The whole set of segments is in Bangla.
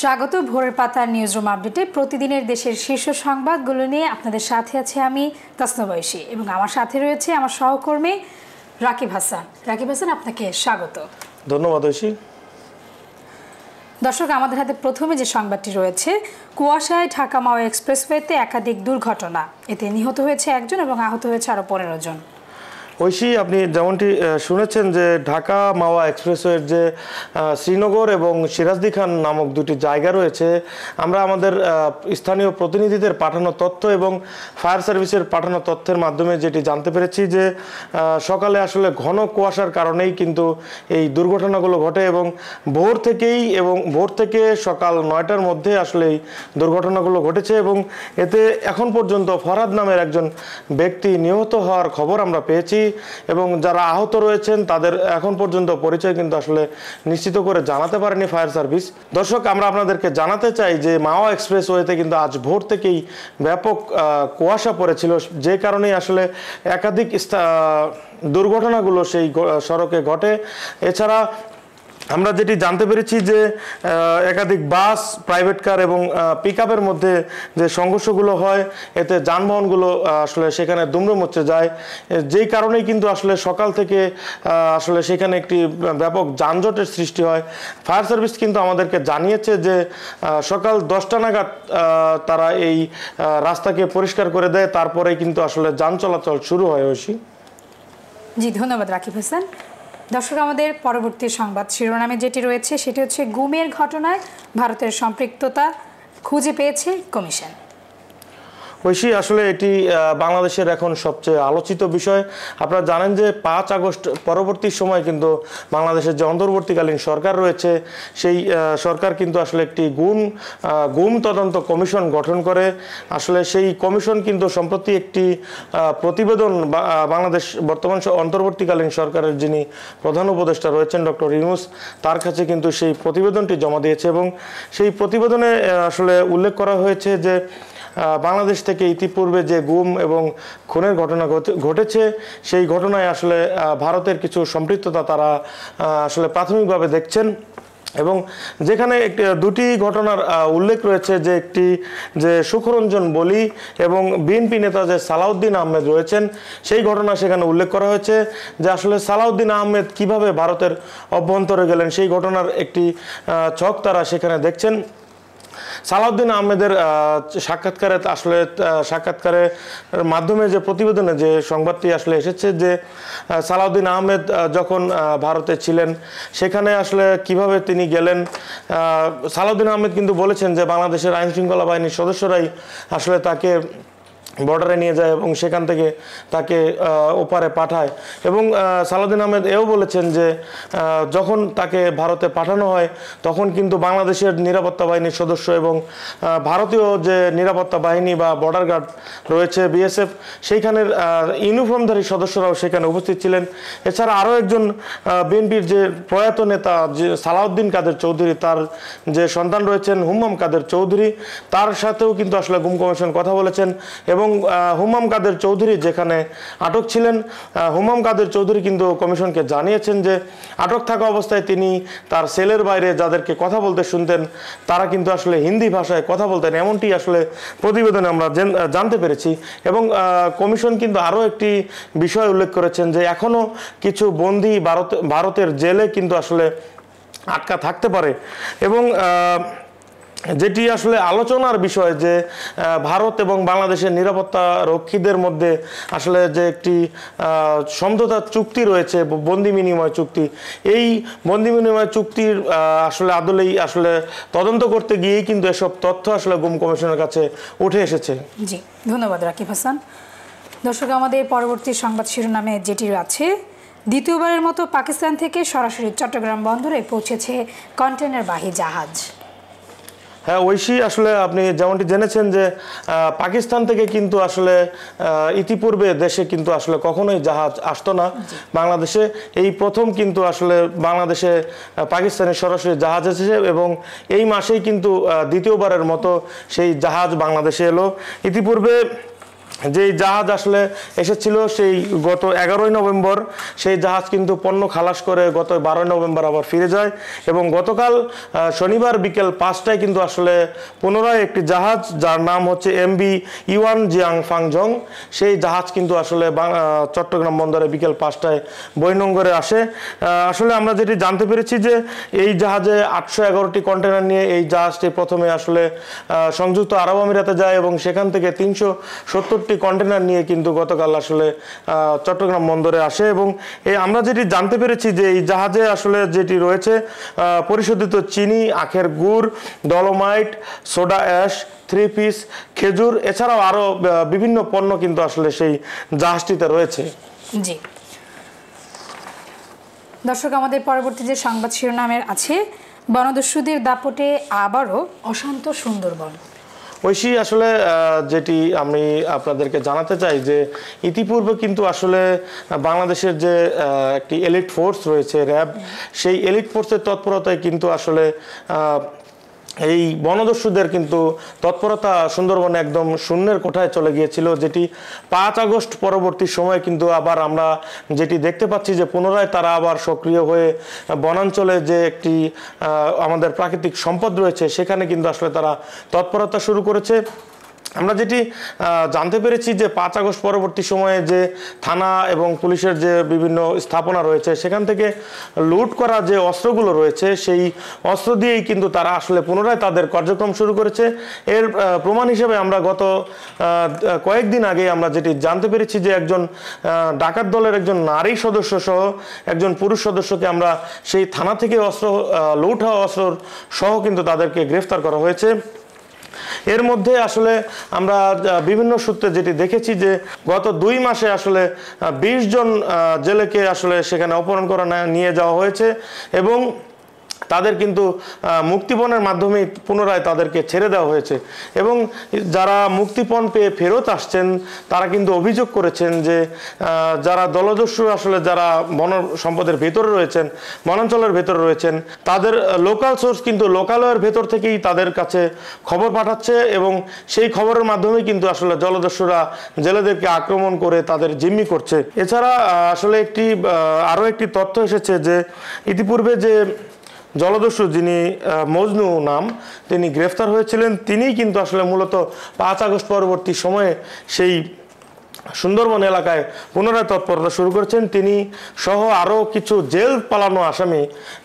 স্বাগত ভোরের পাতার নিউজরুম আপডেটে। প্রতিদিনের দেশের শীর্ষ সংবাদগুলো নিয়ে আপনাদের সাথে আছে আমি তাসনিয়া বয়সী এবং আমার সাথে রয়েছে আমার সহকর্মী রাকিব হাসান। রাকিব হাসান, আপনাকে স্বাগত। ধন্যবাদ ঐশী। দর্শক, আমাদের হাতে প্রথমে যে সংবাদটি রয়েছে, কুয়াশায় ঢাকা মাওয়া এক্সপ্রেসওয়েতে একাধিক দুর্ঘটনা, এতে নিহত হয়েছে একজন এবং আহত হয়েছে আরও 15 জন। ঐশী, আপনি যেমনটি শুনেছেন যে ঢাকা মাওয়া এক্সপ্রেসওয়ের যে শ্রীনগর এবং সিরাজদি খান নামক দুটি জায়গা রয়েছে, আমরা আমাদের স্থানীয় প্রতিনিধিদের পাঠানো তথ্য এবং ফায়ার সার্ভিসের পাঠানো তথ্যের মাধ্যমে যেটি জানতে পেরেছি যে সকালে আসলে ঘন কুয়াশার কারণেই কিন্তু এই দুর্ঘটনাগুলো ঘটে এবং ভোর থেকে সকাল 9টার মধ্যে আসলে এই দুর্ঘটনাগুলো ঘটেছে এবং এতে এখন পর্যন্ত ফরহাদ নামের একজন ব্যক্তি নিহত হওয়ার খবর আমরা পেয়েছি এবং যারা আহত রয়েছেন তাদের এখন পর্যন্ত পরিচয় কিন্তু আসলে নিশ্চিত করে জানাতে পারেনি ফায়ার সার্ভিস। দর্শক, আমরা আপনাদেরকে জানাতে চাই যে মাওয়া এক্সপ্রেসওয়েতে কিন্তু আজ ভোর থেকেই ব্যাপক কুয়াশা পড়েছিল, যে কারণেই আসলে একাধিক দুর্ঘটনাগুলো সেই সড়কে ঘটে। এছাড়া আমরা যেটি জানতে পেরেছি যে একাধিক বাস, প্রাইভেট কার এবং পিকআপের মধ্যে যে সংঘর্ষগুলো হয়, এতে যানবাহনগুলো আসলে সেখানে দুমড়ে মুচড়ে যায়, যেই কারণেই কিন্তু আসলে সকাল থেকে আসলে সেখানে একটি ব্যাপক যানজটের সৃষ্টি হয়। ফায়ার সার্ভিস কিন্তু আমাদেরকে জানিয়েছে যে সকাল 10টা নাগাদ তারা এই রাস্তাকে পরিষ্কার করে দেয়, তারপরেই কিন্তু আসলে যান চলাচল শুরু হয়। ঐশী জি, ধন্যবাদ রাকিব হাসান। দর্শক, আমাদের পরবর্তী সংবাদ শিরোনামে যেটি রয়েছে সেটি হচ্ছে গুমের ঘটনায় ভারতের সম্পৃক্ততা খুঁজে পেয়েছে কমিশন। ঐশী, আসলে এটি বাংলাদেশের এখন সবচেয়ে আলোচিত বিষয়। আপনারা জানেন যে 5 আগস্ট পরবর্তী সময় কিন্তু বাংলাদেশের যে অন্তর্বর্তীকালীন সরকার রয়েছে, সেই সরকার কিন্তু আসলে একটি গুম তদন্ত কমিশন গঠন করে। আসলে সেই কমিশন কিন্তু সম্প্রতি একটি প্রতিবেদন বাংলাদেশ বর্তমান অন্তর্বর্তীকালীন সরকারের যিনি প্রধান উপদেষ্টা রয়েছেন ডক্টর ইউনূস, তার কাছে কিন্তু সেই প্রতিবেদনটি জমা দিয়েছে এবং সেই প্রতিবেদনে আসলে উল্লেখ করা হয়েছে যে বাংলাদেশ থেকে ইতিপূর্বে যে গুম এবং খুনের ঘটনা ঘটেছে, সেই ঘটনায় আসলে ভারতের কিছু সম্পৃক্ততা তারা আসলে প্রাথমিকভাবে দেখছেন এবং যেখানে দুটি ঘটনার উল্লেখ রয়েছে, যে একটি যে সুখরঞ্জন বলি এবং বিএনপি নেতা যে সালাউদ্দিন আহমেদ রয়েছেন, সেই ঘটনা সেখানে উল্লেখ করা হয়েছে যে আসলে সালাউদ্দিন আহমেদ কিভাবে ভারতের অভ্যন্তরে গেলেন, সেই ঘটনার একটি ছক তারা সেখানে দেখছেন। সালাউদ্দিন আহমেদের সাক্ষাৎকারের মাধ্যমে যে প্রতিবেদনে যে সংবাদটি আসলে এসেছে যে সালাউদ্দিন আহমেদ যখন ভারতে ছিলেন সেখানে আসলে কিভাবে তিনি গেলেন। সালাউদ্দিন আহমেদ কিন্তু বলেছেন যে বাংলাদেশের আইনশৃঙ্খলা বাহিনীর সদস্যরাই আসলে তাকে বর্ডারে নিয়ে যায় এবং সেখান থেকে তাকে ওপারে পাঠায় এবং সালাউদ্দিন আহমেদ এও বলেছেন যে যখন তাকে ভারতে পাঠানো হয় তখন কিন্তু বাংলাদেশের নিরাপত্তা বাহিনীর সদস্য এবং ভারতীয় যে নিরাপত্তা বাহিনী বা বর্ডার গার্ড রয়েছে বিএসএফ, সেইখানের ইউনিফর্মধারী সদস্যরাও সেখানে উপস্থিত ছিলেন। এছাড়া আরও একজন বিএনপির যে প্রয়াত নেতা যে সালাউদ্দিন কাদের চৌধুরী, তার যে সন্তান রয়েছেন হুম্মাম কাদের চৌধুরী, তার সাথেও কিন্তু আসলে গুম কমিশন কথা বলেছেন এবং হুম্মাম কাদের চৌধুরী যেখানে আটক ছিলেন, হুম্মাম কাদের চৌধুরী কিন্তু কমিশনকে জানিয়েছেন যে আটক থাকা অবস্থায় তিনি তার সেলের বাইরে যাদেরকে কথা বলতে শুনতেন তারা কিন্তু আসলে হিন্দি ভাষায় কথা বলতেন, এমনটি আসলে প্রতিবেদনে আমরা জানতে পেরেছি। এবং কমিশন কিন্তু আরও একটি বিষয় উল্লেখ করেছেন যে এখনও কিছু বন্দী ভারতের জেলে কিন্তু আসলে আটকা থাকতে পারে এবং যেটি আসলে আলোচনার বিষয় যে ভারত এবং বাংলাদেশের নিরাপত্তা রক্ষীদের মধ্যে আসলে যে একটি সমঝোতা চুক্তি রয়েছে, বন্দি বিনিময় চুক্তি, এই বন্দি বিনিময় চুক্তির আসলে আদলেই আসলে তদন্ত করতে গিয়েই কিন্তু এসব তথ্য আসলে গুম কমিশনের কাছে উঠে এসেছে। জি, ধন্যবাদ রাকিব হাসান। দর্শক, আমাদের পরবর্তী সংবাদ শিরোনামে যেটি আছে, দ্বিতীয়বারের মতো পাকিস্তান থেকে সরাসরি চট্টগ্রাম বন্দরে পৌঁছেছে কন্টেনারবাহী জাহাজ। হ্যাঁ ঐশী, আসলে আপনি যেমনটি জেনেছেন যে পাকিস্তান থেকে কিন্তু আসলে ইতিপূর্বে দেশে কিন্তু আসলে কখনোই জাহাজ আসতো না বাংলাদেশে, এই প্রথম কিন্তু আসলে বাংলাদেশে পাকিস্তানের সরাসরি জাহাজ এসেছে এবং এই মাসেই কিন্তু দ্বিতীয়বারের মতো সেই জাহাজ বাংলাদেশে এলো। ইতিপূর্বে যেই জাহাজ আসলে এসেছিল সেই গত 11ই নভেম্বর, সেই জাহাজ কিন্তু পণ্য খালাস করে গত 12ই নভেম্বর আবার ফিরে যায় এবং গতকাল শনিবার বিকেল 5টায় কিন্তু আসলে পুনরায় একটি জাহাজ যার নাম হচ্ছে MV ইওয়ান জিয়াং ফাংজং, সেই জাহাজ কিন্তু আসলে চট্টগ্রাম বন্দরে বিকেল 5টায় বহির্নোঙরে আসে। আসলে আমরা যেটি জানতে পেরেছি যে এই জাহাজে 811টি কন্টেনার নিয়ে এই জাহাজটি প্রথমে আসলে সংযুক্ত আরব আমিরাতে যায় এবং সেখান থেকে 370টি কন্টেনার নিয়ে কিন্তু গতকাল আসলে চট্টগ্রাম বন্দরে আসে এবং আমরা যেটি জানতে পেরেছি যে এই জাহাজে আসলে যেটি রয়েছে পরিশোধিত চিনি, আখের গুড়, ডলোমাইট, সোডা অ্যাশ, 3 পিস, খেজুর, এছাড়াও আরও বিভিন্ন পণ্য কিন্তু আসলে সেই জাহাজটিতে রয়েছে। জি দর্শক, আমাদের পরবর্তী যে সংবাদ শিরোনামের আছে, বনদস্যুদের দাপটে আবারও অশান্ত সুন্দরবন। ঐশী, আসলে যেটি আমি আপনাদেরকে জানাতে চাই যে ইতিপূর্বে কিন্তু আসলে বাংলাদেশের যে একটি এলিট ফোর্স রয়েছে র্যাব, সেই এলিট ফোর্সের তৎপরতায় কিন্তু আসলে এই বনদস্যুদের কিন্তু তৎপরতা সুন্দরবনে একদম শূন্যের কোঠায় চলে গিয়েছিল, যেটি 5 আগস্ট পরবর্তী সময়ে কিন্তু আবার আমরা যেটি দেখতে পাচ্ছি যে পুনরায় তারা আবার সক্রিয় হয়ে বনাঞ্চলে যে একটি আমাদের প্রাকৃতিক সম্পদ রয়েছে সেখানে কিন্তু আসলে তারা তৎপরতা শুরু করেছে। আমরা যেটি জানতে পেরেছি যে 5 আগস্ট পরবর্তী সময়ে যে থানা এবং পুলিশের যে বিভিন্ন স্থাপনা রয়েছে সেখান থেকে লুট করা যে অস্ত্রগুলো রয়েছে সেই অস্ত্র দিয়েই কিন্তু তারা আসলে পুনরায় তাদের কার্যক্রম শুরু করেছে। এর প্রমাণ হিসেবে আমরা গত কয়েকদিন আগে আমরা যেটি জানতে পেরেছি যে একজন ডাকাত দলের একজন নারী সদস্য সহ একজন পুরুষ সদস্যকে আমরা সেই থানা থেকে অস্ত্র লুট হওয়া অস্ত্র সহ কিন্তু তাদেরকে গ্রেফতার করা হয়েছে। এর মধ্যে আসলে আমরা বিভিন্ন সূত্রে যেটি দেখেছি যে গত 2 মাসে আসলে 20 জন জেলেকে আসলে সেখানে অপহরণ করা নিয়ে যাওয়া হয়েছে এবং তাদের কিন্তু মুক্তিপণের মাধ্যমে পুনরায় তাদেরকে ছেড়ে দেওয়া হয়েছে এবং যারা মুক্তিপণ পেয়ে ফেরত আসছেন তারা কিন্তু অভিযোগ করেছেন যে যারা দলদস্যু আসলে যারা বন সম্পদের ভেতরে রয়েছেন, বনাঞ্চলের ভেতরে রয়েছেন, তাদের লোকাল সোর্স কিন্তু লোকালয়ের ভেতর থেকেই তাদের কাছে খবর পাঠাচ্ছে এবং সেই খবরের মাধ্যমে কিন্তু আসলে জলদস্যুরা জেলেদেরকে আক্রমণ করে তাদের জিম্মি করছে। এছাড়া আসলে আরও একটি তথ্য এসেছে যে ইতিপূর্বে যে জলদস্যু যিনি মজনু নাম, তিনি গ্রেফতার হয়েছিলেন, তিনিই কিন্তু আসলে মূলত 5 আগস্ট পরবর্তী সময়ে সেই সুন্দরবন এলাকায় পুনরায় তৎপরতা শুরু করেছেন। তিনি সহ আরও কিছু জেল পালানো আসামি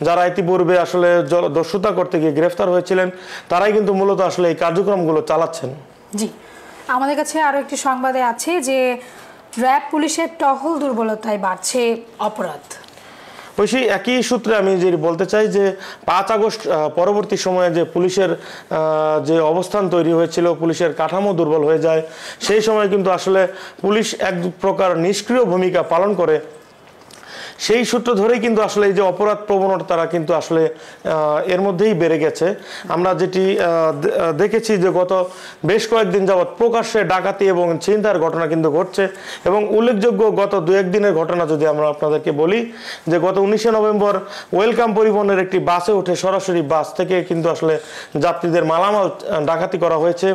যারা ইতিপূর্বে আসলে দস্যুতা করতে গিয়ে গ্রেফতার হয়েছিলেন তারাই কিন্তু মূলত আসলে এই কার্যক্রমগুলো চালাচ্ছেন। জি, আমাদের কাছে আরও একটি সংবাদে আছে যে র্যাব পুলিশের টহল দুর্বলতায় বাড়ছে অপরাধ। সেই একই সূত্রে আমি যে বলতে চাই যে 5 আগস্ট পরবর্তী সময়ে যে পুলিশের যে অবস্থান তৈরি হয়েছিল, পুলিশের কাঠামো দুর্বল হয়ে যায়, সেই সময় কিন্তু আসলে পুলিশ এক প্রকার নিষ্ক্রিয় ভূমিকা পালন করে। সেই সূত্র ধরেই কিন্তু আসলে এই যে অপরাধ প্রবণতা তারা কিন্তু আসলে এর মধ্যেই বেড়ে গেছে। আমরা যেটি দেখেছি যে গত বেশ কয়েকদিন যাবৎ প্রকাশ্যে ডাকাতি এবং ছিনতাইয়ের ঘটনা কিন্তু ঘটছে এবং উল্লেখযোগ্য গত 2-1 দিনের ঘটনা যদি আমরা আপনাদেরকে বলি যে গত 19শে নভেম্বর ওয়েলকাম পরিবহনের একটি বাসে উঠে সরাসরি বাস থেকে কিন্তু আসলে যাত্রীদের মালামাল ডাকাতি করা হয়েছে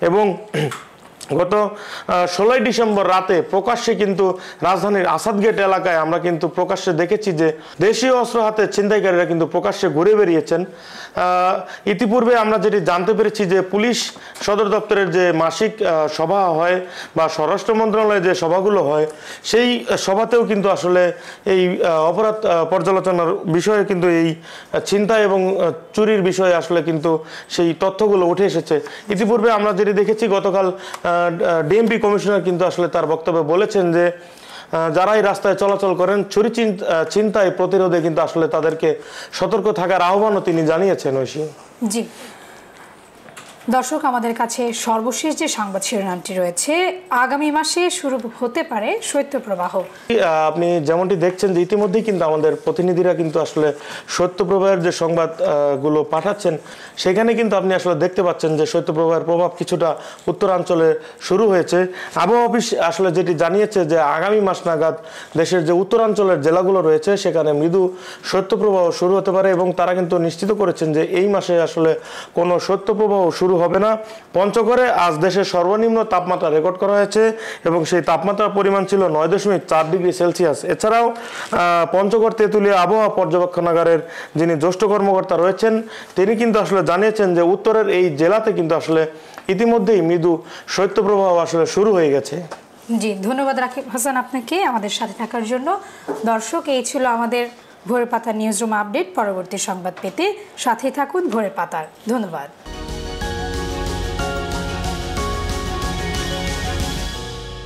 এবং গত 16ই ডিসেম্বর রাতে প্রকাশ্যে কিন্তু রাজধানীর আসাদগেট এলাকায় আমরা কিন্তু প্রকাশ্যে দেখেছি যে দেশীয় অস্ত্র হাতে ছিনতাইকারীরা কিন্তু প্রকাশ্যে ঘুরে বেরিয়েছেন। ইতিপূর্বে আমরা যেটি জানতে পেরেছি যে পুলিশ সদর দপ্তরের যে মাসিক সভা হয় বা স্বরাষ্ট্র মন্ত্রণালয়ে যে সভাগুলো হয় সেই সভাতেও কিন্তু আসলে এই অপরাধ পর্যালোচনার বিষয়ে কিন্তু এই ছিনতাই এবং চুরির বিষয়ে আসলে কিন্তু সেই তথ্যগুলো উঠে এসেছে। ইতিপূর্বে আমরা যেটি দেখেছি গতকাল ডিএমপি কমিশনার কিন্তু আসলে তার বক্তব্যে বলেছেন যে যারাই রাস্তায় চলাচল করেন চুরি ছিনতাই প্রতিরোধে কিন্তু আসলে তাদেরকে সতর্ক থাকার আহ্বানও তিনি জানিয়েছেন। ঐশী, জি দর্শক, আমাদের কাছে সর্বশেষ যে সংবাদ শিরোনামটি রয়েছে, আগামী মাসে শুরু হতে পারে শৈত্যপ্রবাহ। আপনি যেমনটি দেখছেন যে ইতিমধ্যেই কিন্তু আমাদের প্রতিনিধিরা কিন্তু আসলে শৈত্যপ্রবাহের যে সংবাদগুলো পাঠাচ্ছেন সেখানে কিন্তু আপনি আসলে দেখতে পাচ্ছেন যে শৈত্যপ্রবাহের প্রভাব কিছুটা উত্তরাঞ্চলে শুরু হয়েছে। আবহাওয়া অফিস আসলে যেটি জানিয়েছে যে আগামী মাস নাগাদ দেশের যে উত্তরাঞ্চলের জেলাগুলো রয়েছে সেখানে মৃদু শৈত্যপ্রবাহ শুরু হতে পারে এবং তারা কিন্তু নিশ্চিত করেছেন যে এই মাসে আসলে কোনো শৈত্যপ্রবাহ শুরু শুরু হবে না। পঞ্চগড়ে আজ দেশের সর্বনিম্ন তাপমাত্রা রেকর্ড করা হয়েছে এবং সেই তাপমাত্রার পরিমাণ ছিল 9.4 ডিগ্রি সেলসিয়াস। এছাড়াও পঞ্চগড় তেঁতুলিয়া আবহাওয়া পর্যবেক্ষণাগারের যিনি জ্যেষ্ঠ কর্মকর্তা রয়েছেন তিনি কিন্তু আসলে জানিয়েছেন যে উত্তরের এই জেলাতে কিন্তু আসলে ইতিমধ্যেই মৃদু শৈত্যপ্রবাহ আসলে শুরু হয়ে গেছে। জি, ধন্যবাদ রাকিব হাসান আপনাকে আমাদের সাথে থাকার জন্য। দর্শক, এই ছিল আমাদের ভোরের পাতার নিউজরুম আপডেট। পরবর্তী সংবাদ পেতে সাথে থাকুন ভোরের পাতার। ধন্যবাদ।